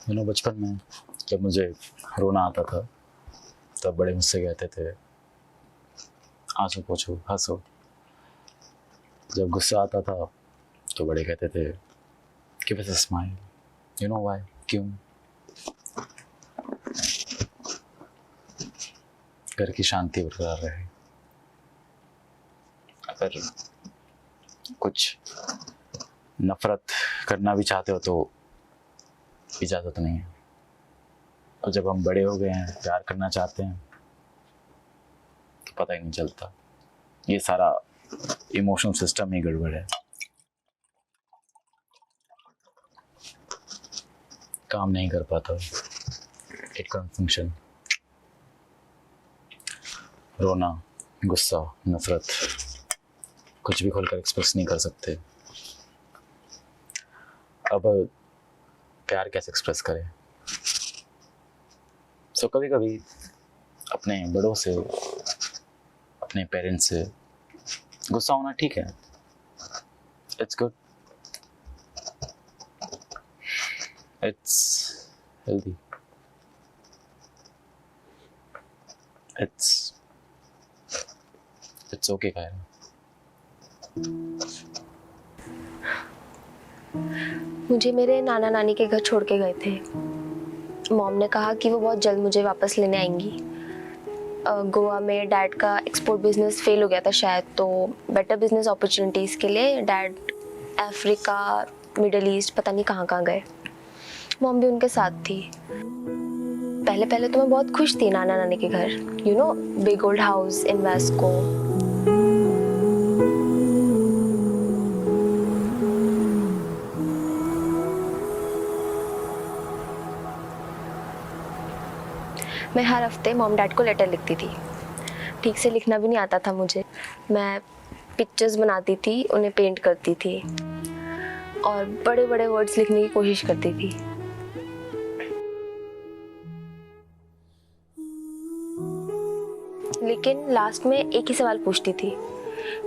बचपन में जब मुझे रोना आता था तब बड़े मुझसे कहते थे आंसू पोंछो, हंसो। जब गुस्सा आता था तो बड़े कहते थे give us a smile, you know why, क्यों? घर की शांति बरकरार रहे। अगर कुछ नफरत करना भी चाहते हो तो इजाज़त नहीं है। और जब हम बड़े हो गए हैं, प्यार करना चाहते हैं तो पता ही नहीं चलता। ये सारा इमोशनल सिस्टम ही गड़बड़ है, काम नहीं कर पाता, इट कांट फंक्शन। रोना, गुस्सा, नफरत कुछ भी खोलकर एक्सप्रेस नहीं कर सकते। अब प्यार कैसे एक्सप्रेस करें? सो कभी कभी अपने बड़ों से, अपने पेरेंट्स से गुस्सा होना ठीक है, it's good, it's healthy, it's okay Kyra. मुझे मेरे नाना नानी के घर छोड़ के गए थे। मॉम ने कहा कि वो बहुत जल्द मुझे वापस लेने आएंगी। गोवा में डैड का एक्सपोर्ट बिजनेस फेल हो गया था शायद, तो बेटर बिजनेस अपॉर्चुनिटीज़ के लिए डैड अफ्रीका, मिडल ईस्ट, पता नहीं कहाँ कहाँ गए। मॉम भी उनके साथ थी। पहले पहले तो मैं बहुत खुश थी नाना नानी के घर, big old house in Wesco. मैं हर हफ्ते मॉम डैड को लेटर लिखती थी। ठीक से लिखना भी नहीं आता था मुझे। मैं पिक्चर्स बनाती थी, उन्हें पेंट करती थी और बड़े बड़े वर्ड्स लिखने की कोशिश करती थी। लेकिन लास्ट में एक ही सवाल पूछती थी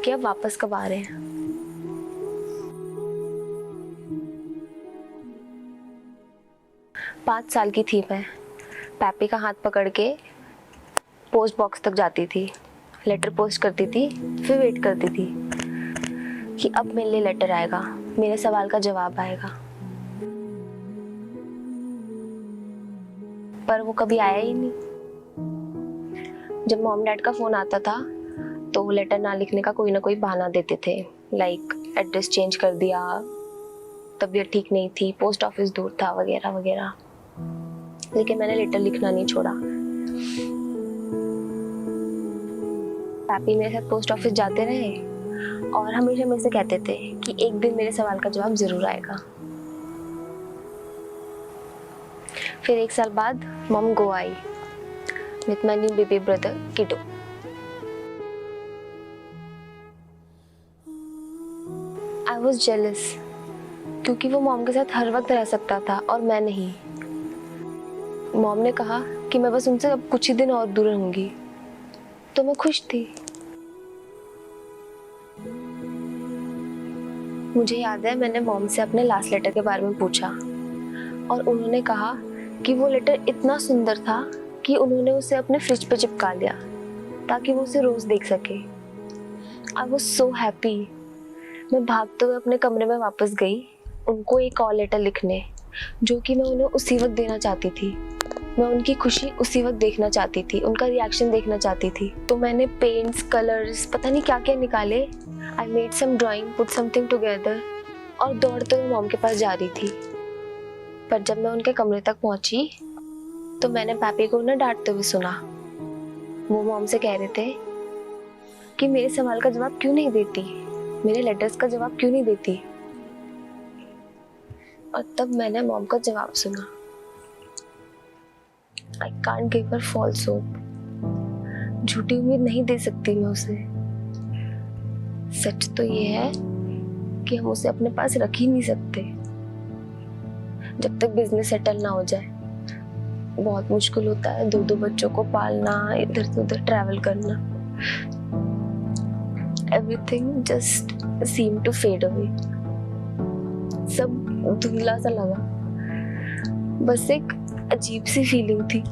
कि अब वापस कब आ रहे हैं। पाँच साल की थी मैं। पैपी का हाथ पकड़ के पोस्ट बॉक्स तक जाती थी, लेटर पोस्ट करती थी, फिर वेट करती थी कि अब मेरे लिए लेटर आएगा, मेरे सवाल का जवाब आएगा। पर वो कभी आया ही नहीं। जब मॉम डैड का फोन आता था तो वो लेटर ना लिखने का कोई ना कोई बहाना देते थे, लाइक एड्रेस चेंज कर दिया, तबीयत ठीक नहीं थी, पोस्ट ऑफिस दूर था, वगैरह वगैरह। लेकिन मैंने लेटर लिखना नहीं छोड़ा। पापी मेरे साथ पोस्ट ऑफिस जाते रहे और हमेशा मेरे से कहते थे कि एक दिन मेरे सवाल का जवाब जरूर आएगा। फिर एक साल बाद mom Goa I with my new baby brother Kito. I was jealous क्योंकि वो मॉम के साथ हर वक्त रह सकता था और मैं नहीं। मॉम ने कहा कि मैं बस उनसे अब कुछ ही दिन और दूर रहूंगी, तो मैं खुश थी। मुझे याद है मैंने मॉम से अपने लास्ट लेटर के बारे में पूछा और उन्होंने कहा कि वो लेटर इतना सुंदर था कि उन्होंने उसे अपने फ्रिज पे चिपका लिया ताकि वो उसे रोज देख सके। I was so happy. मैं भागते हुए अपने कमरे में वापस गई उनको एक और लेटर लिखने, जो कि मैं उन्हें उसी वक्त देना चाहती थी। मैं उनकी खुशी उसी वक्त देखना चाहती थी, उनका रिएक्शन देखना चाहती थी। तो मैंने पेंट्स, कलर्स, पता नहीं क्या क्या निकाले। I made some drawing, put something together और दौड़ते हुए मॉम के पास जा रही थी। पर जब मैं उनके कमरे तक पहुंची तो मैंने पापी को उन्हें डांटते हुए सुना। वो मॉम से कह रहे थे कि मेरे सवाल का जवाब क्यों नहीं देती, मेरे लेटर्स का जवाब क्यों नहीं देती। और तब मैंने मॉम का जवाब सुना, I can't give her false hope. झूठी उम्मीद नहीं दे सकती मैं उसे। सच तो ये है कि हम उसे अपने पास रख ही नहीं सकते जब तक बिजनेस सेटल ना हो जाए। बहुत मुश्किल होता है दो दो बच्चों को पालना, इधर से उधर ट्रैवल करना। Everything just seem to fade away. सब धुंधला सा लगा। बस एक अजीब सी फीलिंग थी।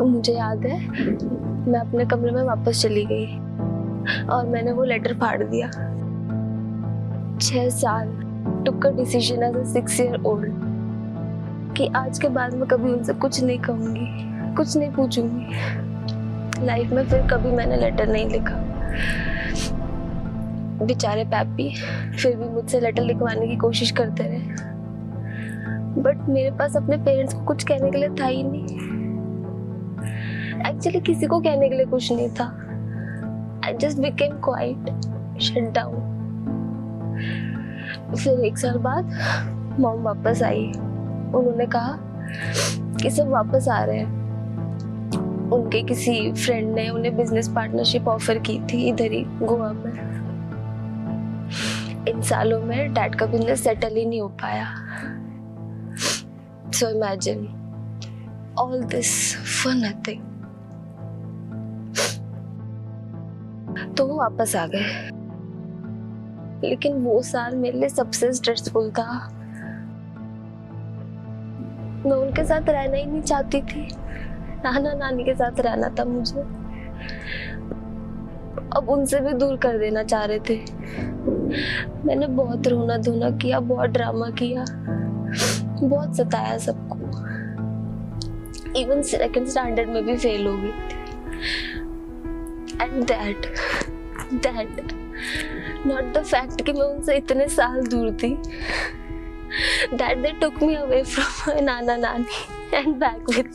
मुझे याद है मैं अपने कमरे में वापस चली गई और मैंने वो लेटर फाड़ दिया। 6 साल took a decision as a 6-year-old कि आज के बाद मैं कभी उनसे कुछ नहीं कहूंगी, कुछ नहीं पूछूंगी। लाइफ में फिर कभी मैंने लेटर नहीं लिखा। बेचारे पैपी फिर भी मुझसे लेटर लिखवाने की कोशिश करते रहे, बट मेरे पास अपने पेरेंट्स को कुछ कहने के लिए था ही नहीं। एक्चुअली किसी को कहने के लिए कुछ नहीं था। I just became quiet, shut down. फिर 1 साल बाद मॉम वापस आई। उन्होंने कहा कि सब वापस आ रहे हैं। उनके किसी फ्रेंड ने उन्हें बिजनेस पार्टनरशिप ऑफर की थी इधर ही गोवा में। इन सालों में डैड का बिजनेस सेटल ही नहीं हो पाया। So imagine all this for nothing. तो वो वापस आ गए, लेकिन वो साल मेरे लिए सबसे स्ट्रेसफुल था। मैं उनके साथ रहना ही नहीं चाहती थी। नाना नानी के साथ रहना था मुझे। अब उनसे भी दूर कर देना चाह रहे थे। मैंने बहुत रोना धोना किया, बहुत ड्रामा किया, बहुत सताया सबको। इवन 2nd स्टैंडर्ड में भी फेल हो गई थी। And that not the fact कि मैं उनसे इतने साल दूर थी, that they took me away from my नाना नानी एंड बैक विद